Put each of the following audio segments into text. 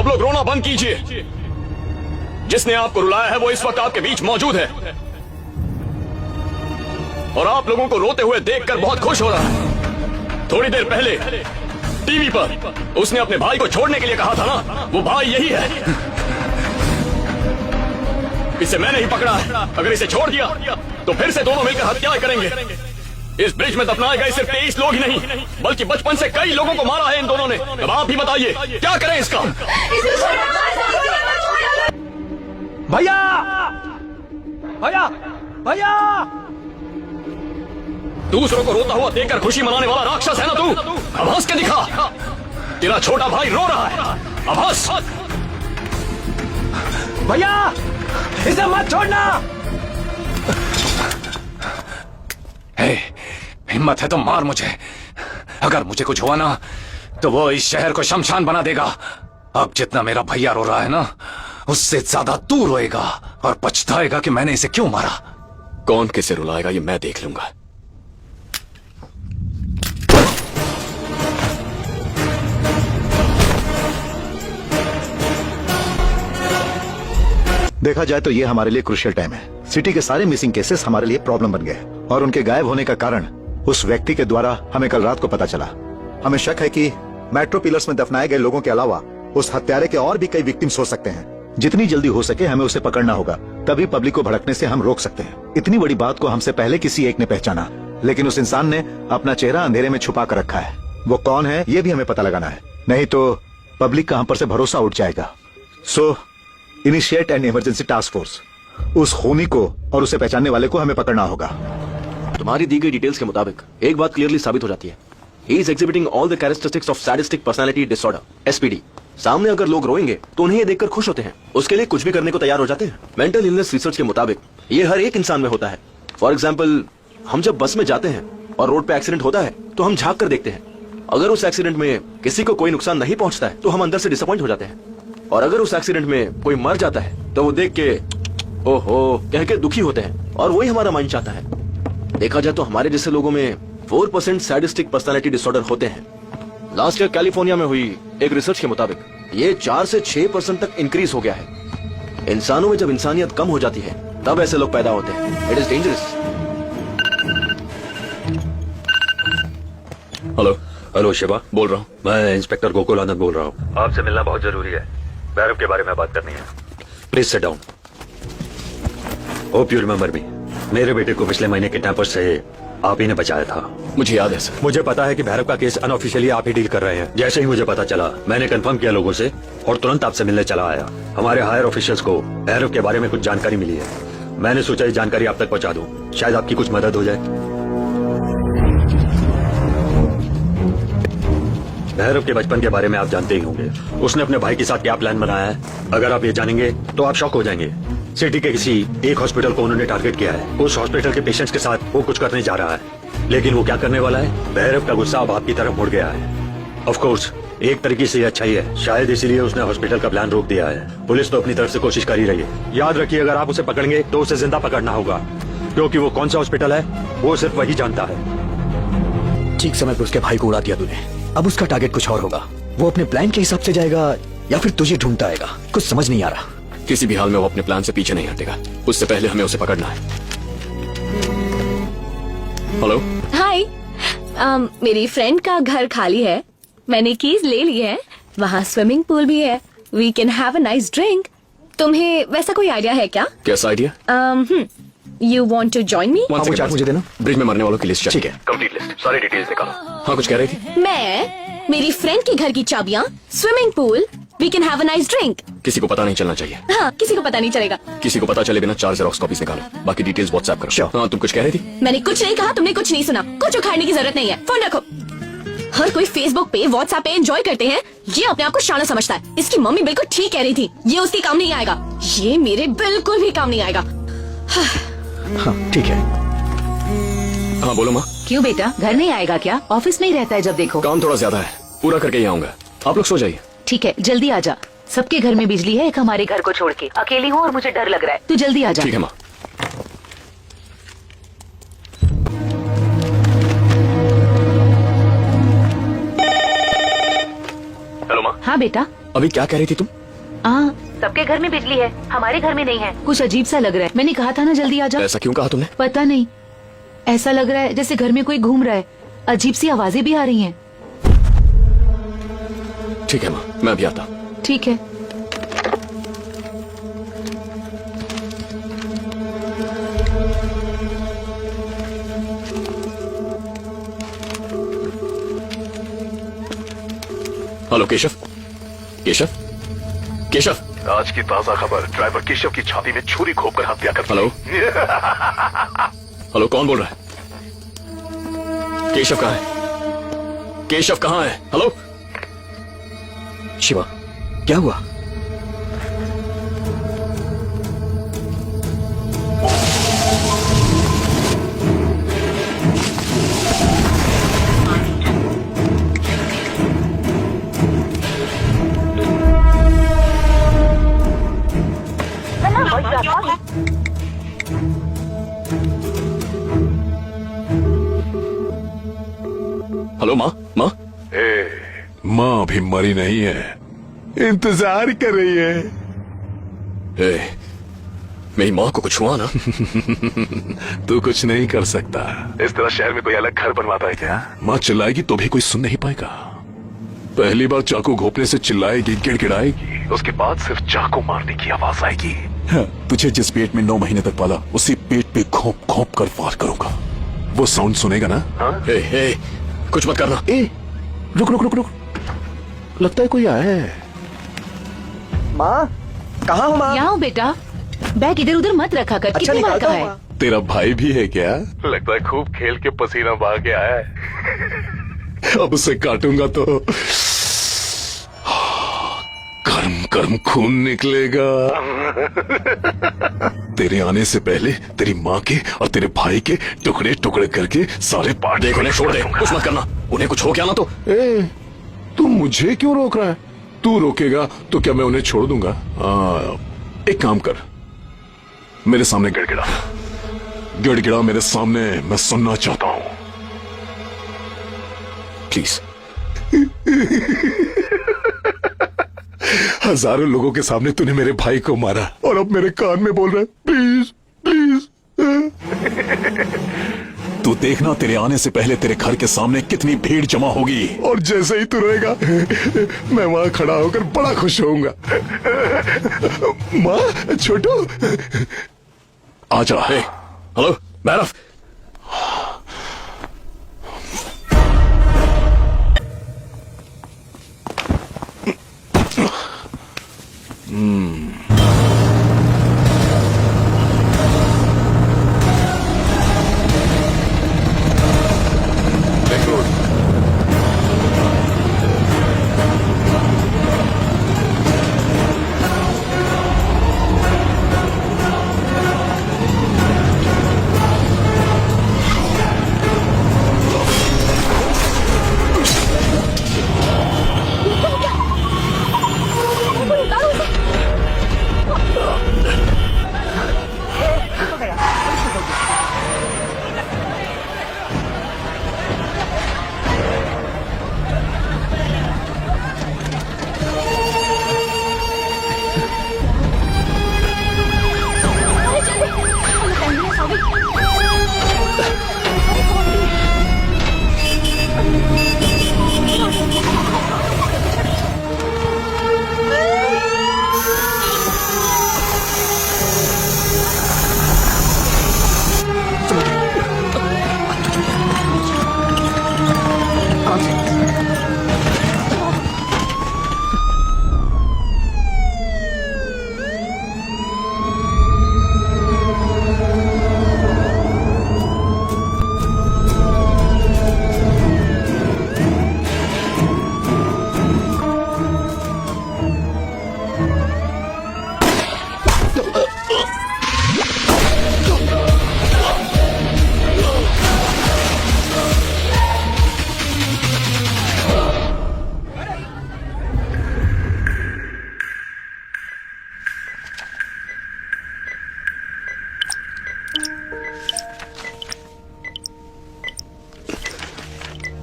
आप लोग रोना बंद कीजिए। जिसने आपको रुलाया है वो इस वक्त आपके बीच मौजूद है और आप लोगों को रोते हुए देखकर बहुत खुश हो रहा है। थोड़ी देर पहले टीवी पर उसने अपने भाई को छोड़ने के लिए कहा था ना, वो भाई यही है। इसे मैंने ही पकड़ा है। अगर इसे छोड़ दिया तो फिर से दोनों मिलकर हत्याएं करेंगे। इस ब्रिज में दफनाए गए सिर्फ 23 लोग ही नहीं, बल्कि बचपन से कई लोगों को मारा है इन दोनों ने। अब आप ही बताइए क्या करें इसका। भैया भैया भैया, दूसरों को रोता हुआ देखकर खुशी मनाने वाला राक्षस है ना तू। अब हंस के दिखा। तेरा छोटा भाई रो रहा है, अब हंस। भैया इसे मत छोड़ना। हिम्मत है तो मार मुझे। अगर मुझे कुछ हुआ ना तो वो इस शहर को शमशान बना देगा। अब जितना मेरा भैया रो रहा है ना, उससे ज्यादा तू रोएगा और पछताएगा कि मैंने इसे क्यों मारा। कौन किसे रुलाएगा ये मैं देख लूंगा। देखा जाए तो ये हमारे लिए क्रूशियल टाइम है। सिटी के सारे मिसिंग केसेस हमारे लिए प्रॉब्लम बन गए और उनके गायब होने का कारण उस व्यक्ति के द्वारा हमें कल रात को पता चला। हमें शक है कि मेट्रो पिलर्स में दफनाए गए लोगों के अलावा उस हत्यारे के और भी कई विक्टिम्स हो सकते हैं। जितनी जल्दी हो सके हमें उसे पकड़ना होगा, तभी पब्लिक को भड़कने से हम रोक सकते हैं। इतनी बड़ी बात को हमसे पहले किसी एक ने पहचाना, लेकिन उस इंसान ने अपना चेहरा अंधेरे में छुपा कर रखा है। वो कौन है ये भी हमें पता लगाना है, नहीं तो पब्लिक का हम पर से भरोसा उठ जाएगा। So initiate an emergency task force. उस खूनी को और उसे पहचानने वाले को हमें पकड़ना होगा। तुम्हारी दी गई डिटेल्स के मुताबिक एक बात क्लियरली साबित हो जाती है। He is exhibiting all the characteristics of sadistic personality disorder, SPD. सामने अगर लोग रोएंगे तो उन्हें ये देखकर खुश होते हैं, उसके लिए कुछ भी करने को तैयार हो जाते हैं। मेंटल इलनेस रिसर्च के मुताबिक ये हर एक इंसान में होता है। फॉर एग्जाम्पल, हम जब बस में जाते हैं और रोड पे एक्सीडेंट होता है तो हम झांक कर देखते हैं। अगर उस एक्सीडेंट में किसी को कोई नुकसान नहीं पहुंचता है तो हम अंदर से डिसअपॉइंट हो जाते हैं, और अगर उस एक्सीडेंट में कोई मर जाता है तो वो देख के ओहो कह के दुखी होते हैं, और वही हमारा माइंड चाहता है। देखा जाए तो हमारे जैसे लोगों में 4% सैडिस्टिक पर्सनालिटी डिसऑर्डर होते हैं। लास्ट ईयर कैलिफोर्निया में हुई एक रिसर्च के मुताबिक ये 4 से 6% तक इंक्रीज हो गया है। इंसानों में जब इंसानियत कम हो जाती है तब ऐसे लोग पैदा होते हैं। It is dangerous. Hello hello Shiva बोल रहा हूँ। मैं इंस्पेक्टर गोकुल आनंद बोल रहा हूँ। आपसे मिलना बहुत जरूरी है। भैरव के बारे में बात करनी है। Please sit down. Hope you remember me. मेरे बेटे को पिछले महीने किडनैपर्स से आप ही ने बचाया था। मुझे याद है सर। मुझे पता है कि भैरव का केस अनऑफिशियली आप ही डील कर रहे हैं। जैसे ही मुझे पता चला मैंने कंफर्म किया लोगों से और तुरंत आपसे मिलने चला आया। हमारे हायर ऑफिशियल्स को भैरव के बारे में कुछ जानकारी मिली है। मैंने सोचा ये जानकारी आप तक पहुंचा दूं, शायद आपकी कुछ मदद हो जाए। भैरव के बचपन के बारे में आप जानते ही होंगे। उसने अपने भाई के साथ क्या प्लान बनाया है, अगर आप ये जानेंगे तो आप शॉक हो जाएंगे। सिटी के किसी एक हॉस्पिटल को उन्होंने टारगेट किया है। उस हॉस्पिटल के पेशेंट्स के साथ वो कुछ करने जा रहा है, लेकिन वो क्या करने वाला है, भैरव का गुस्सा अब आपकी तरफ मुड़ गया है। ऑफ कोर्स एक तरीके से ये अच्छा ही है, शायद इसीलिए उसने हॉस्पिटल का प्लान रोक दिया है। पुलिस तो अपनी तरफ से कोशिश कर ही रही है। याद रखिए, अगर आप उसे पकड़ेंगे तो उसे जिंदा पकड़ना होगा, क्योंकि वो कौन सा हॉस्पिटल है वो सिर्फ वही जानता है। ठीक समय पर उसके भाई को उड़ा दिया तूने। अब उसका टारगेट कुछ और होगा। वो अपने प्लान के हिसाब से जाएगा या फिर तुझे ढूंढता आएगा, कुछ समझ नहीं आ रहा। किसी भी हाल में वो अपने प्लान से पीछे नहीं हटेगा। उससे पहले हमें उसे पकड़ना है। हेलो हाय, मेरी फ्रेंड का घर खाली है, मैंने कीज ले ली है। वहाँ स्विमिंग पूल भी है, we can have a nice drink. तुम्हें वैसा कोई आइडिया है क्या? कैसा idea? You want to join me? मुझे देना। ब्रिज में मरने वालों की लिस्ट। ठीक है, कंप्लीट लिस्ट, सारी डिटेल्स निकालो। हाँ कुछ कह रही थी? मैं, मेरी फ्रेंड के घर की चाबियाँ, swimming pool, we can have a nice drink. किसी को पता नहीं चलना चाहिए। हाँ, किसी को पता नहीं चलेगा। किसी को पता चले बिना 4 जेरॉक्स कॉपीज निकालो, बाकी डिटेल्स व्हाट्सएप करो। Sure. हाँ तुम कुछ कह रही थी? मैंने कुछ नहीं कहा, तुमने कुछ नहीं सुना। कुछ उखाड़ने की जरूरत नहीं है, फोन रखो। हर कोई फेसबुक पे, व्हाट्सएप पे एंजॉय करते हैं, ये अपने आप को शाना समझता है। इसकी मम्मी बिल्कुल ठीक कह रही थी, ये उसके काम नहीं आएगा, ये मेरे बिल्कुल भी काम नहीं आएगा। हाँ ठीक है। हाँ बोलो माँ। क्यों बेटा, घर नहीं आएगा क्या? ऑफिस में ही रहता है जब देखो। काम थोड़ा ज्यादा है, पूरा करके ही आऊंगा। आप लोग सो जाइए। ठीक है, जल्दी आ जा। सबके घर में बिजली है, एक हमारे घर को छोड़ के। अकेली हूँ और मुझे डर लग रहा है, तू जल्दी आ जा। ठीक है माँ। हेलो माँ। हाँ बेटा। अभी क्या कह रही थी तुम? हाँ, सबके घर में बिजली है, हमारे घर में नहीं है। कुछ अजीब सा लग रहा है। मैंने कहा था ना जल्दी आ जा। ऐसा क्यों कहा तुमने? पता नहीं, ऐसा लग रहा है जैसे घर में कोई घूम रहा है। अजीब सी आवाजें भी आ रही हैं। ठीक है माँ, मैं अभी आता। ठीक है। हेलो केशव, केशव, केशव। आज की ताजा खबर, ड्राइवर केशव की छाती में छुरी घोंपकर हत्या कर दी। हेलो हेलो, कौन बोल रहा है? केशव कहाँ है? केशव कहाँ है? हेलो शिवा, क्या हुआ? हेलो माँ, माँ। माँ अभी मरी नहीं है, इंतजार कर रही है। ए, मेरी माँ को कुछ हुआ ना? तू कुछ नहीं कर सकता। इस तरह शहर में कोई अलग घर बनवाता है क्या? माँ चिल्लाएगी तो भी कोई सुन नहीं पाएगा। पहली बार चाकू घोंपने से चिल्लाएगी, गिड़गिड़ाएगी, उसके बाद सिर्फ चाकू मारने की आवाज आएगी। तुझे जिस पेट में 9 महीने तक पाला, उसी पेट पे घोंप घोंप कर वार करूंगा। वो साउंड सुनेगा ना? ए, कुछ मत करना। रुक रुक रुक रुक, लगता है कोई आया है। माँ, कहाँ हो माँ? यहाँ हूँ बेटा। बैग इधर उधर मत रखा कर। कितनी बार कहा है? तेरा भाई भी है क्या? लगता है खूब खेल के पसीना बहा के आया है। अब उसे काटूंगा तो गर्म गर्म खून निकलेगा। तेरे आने से पहले तेरी माँ के और तेरे भाई के टुकड़े टुकड़े करके सारे पार्ट। देख, उन्हें छोड़ दे, कुछ मत करना। उन्हें कुछ हो गया ना तो। तू मुझे क्यों रोक रहा है? तू रोकेगा तो क्या मैं उन्हें छोड़ दूंगा? एक काम कर, मेरे सामने गिड़गिड़ा, गिड़गिड़ा मेरे सामने, मैं सुनना चाहता हूं। प्लीज। हजारों लोगों के सामने तूने मेरे भाई को मारा और अब मेरे कान में बोल रहा है प्लीज प्लीज। तू देखना, तेरे आने से पहले तेरे घर के सामने कितनी भीड़ जमा होगी, और जैसे ही तू रहेगा मैं वहां खड़ा होकर बड़ा खुश होऊंगा। माँ, छोटू, आजा। हेलो बैरफ।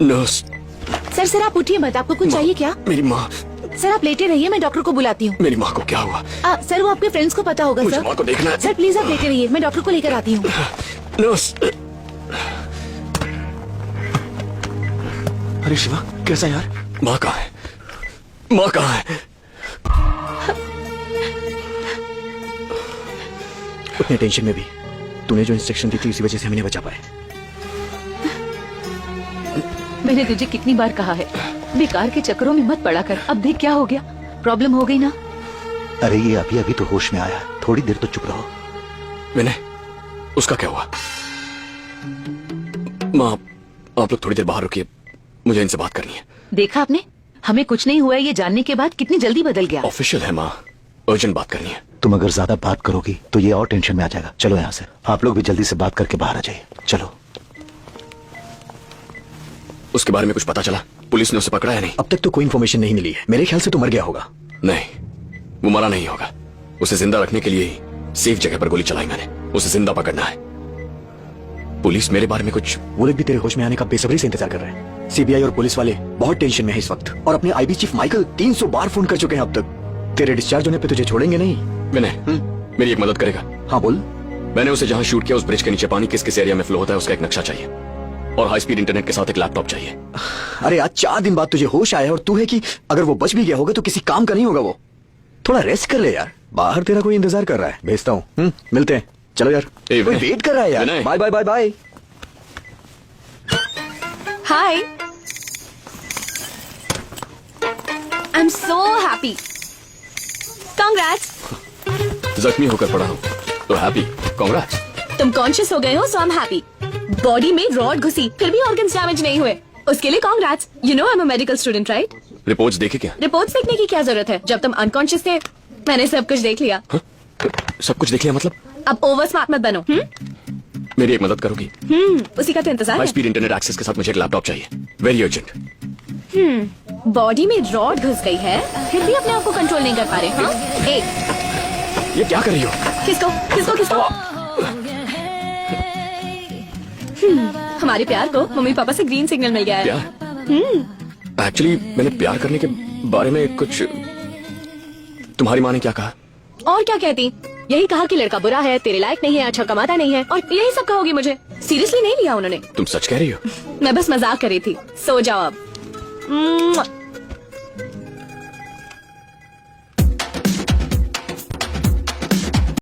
नर्स। सर आप उठिए मत, आपको कुछ चाहिए क्या? मेरी माँ। सर आप लेटे रहिए, मैं डॉक्टर को बुलाती हूँ। मेरी माँ को क्या हुआ? सर वो आपके फ्रेंड्स को पता होगा मुझे सर। माँ को देखना है। सर प्लीज आप लेटे रहिए, मैं डॉक्टर को लेकर आती हूँ। नर्स, अरे शिवा कैसा यार? माँ कहाँ है? माँ कहाँ है? उतने टेंशन में भी तूने जो इंस्ट्रक्शन दी थी उसी वजह से हमें नहीं बचा पाए। मैंने तुझे कितनी बार कहा है बेकार के चक्करों में मत पड़ा कर। अब देख क्या हो गया, प्रॉब्लम हो गई ना। अरे ये अभी अभी तो होश में आया, थोड़ी देर तो चुप रहो। मैंने उसका क्या हुआ? माँ आप लोग थोड़ी देर बाहर रुकिए, मुझे इनसे बात करनी है। देखा आपने, हमें कुछ नहीं हुआ है ये जानने के बाद कितनी जल्दी बदल गया। ऑफिशियल है माँ, अर्जेंट बात करनी है। तुम अगर ज्यादा बात करोगी तो ये और टेंशन में आ जाएगा। चलो यहाँ से, आप लोग भी जल्दी से बात करके बाहर आ जाइए। चलो। उसके बारे में कुछ पता चला? पुलिस ने उसे पकड़ा है? नहीं, अब तक तो कोई इन्फॉर्मेशन नहीं मिली है। मेरे ख्याल से तो मर गया होगा। नहीं, वो मरा नहीं होगा। उसे जिंदा रखने के लिए ही सेफ जगह पर गोली चलाई मैंने। उसे जिंदा पकड़ना है। पुलिस मेरे बारे में कुछ... वो लोग भी तेरे होश में आने का बेसब्री से इंतजार कर रहे हैं। सीबीआई और पुलिस वाले बहुत टेंशन में है इस वक्त, और अपने आईबी चीफ माइकल 300 बार फोन कर चुके हैं अब तक। तेरे डिस्चार्ज होने पे तुझे छोड़ेंगे नहीं। मैंने मेरी एक मदद करेगा? हाँ बोल। मैंने उसे जहां शूट किया उस ब्रिज के नीचे पानी किस किस एरिया में फ्लो होता है उसका एक नक्शा चाहिए, और हाई स्पीड इंटरनेट के साथ एक लैपटॉप चाहिए। अरे आज 4 दिन बाद तुझे होश आया और तू है कि अगर वो बच भी गया होगा तो किसी काम का नहीं होगा वो। थोड़ा रेस्ट कर ले यार, बाहर तेरा कोई इंतजार कर रहा है। भेजता हूँ, मिलते हैं। चलो यार, कोई वेट कर रहा है यार। Bye bye bye bye. Hi, I am so happy. Congrats. जख्मी होकर पड़ा हूँ तो हैप्पी, कांग्रेट्स। तुम कॉन्शियस हो गए हो सो आई एम हैप्पी। बॉडी में रॉड घुसी फिर भी ऑर्गन्स डैमेज नहीं हुए, उसके लिए congrats. You know I am a medical student right? Reports देखी क्या? रिपोर्ट्स देखने की क्या जरूरत है, जब तुम अनकॉन्शियस थे मैंने सब कुछ देख लिया। सब कुछ देख लिया मतलब? अब ओवर स्मार्ट मत बनो। मेरी एक मदद करोगी? उसी का तो इंतजार हाई है। स्पीड इंटरनेट एक्सेस के साथ मुझे एक लैपटॉप चाहिए, वेरी अर्जेंट। बॉडी में रॉड घुस गई है फिर भी अपने आप को कंट्रोल नहीं कर पा रहे। हाँ? एक ये क्या कर रही हो? किसको किसको किसको? हमारे प्यार को मम्मी पापा से ग्रीन सिग्नल मिल गया है। प्यार? एक्चुअली मैंने प्यार करने के बारे में कुछ... तुम्हारी माँ ने क्या कहा? और क्या कहती, यही कहा कि लड़का बुरा है, तेरे लायक नहीं है, अच्छा कमाता नहीं है, और यही सब कहोगी मुझे। सीरियसली नहीं लिया उन्होंने। तुम सच कह रही हो? मैं बस मजाक कर रही थी। सो जाओ अब।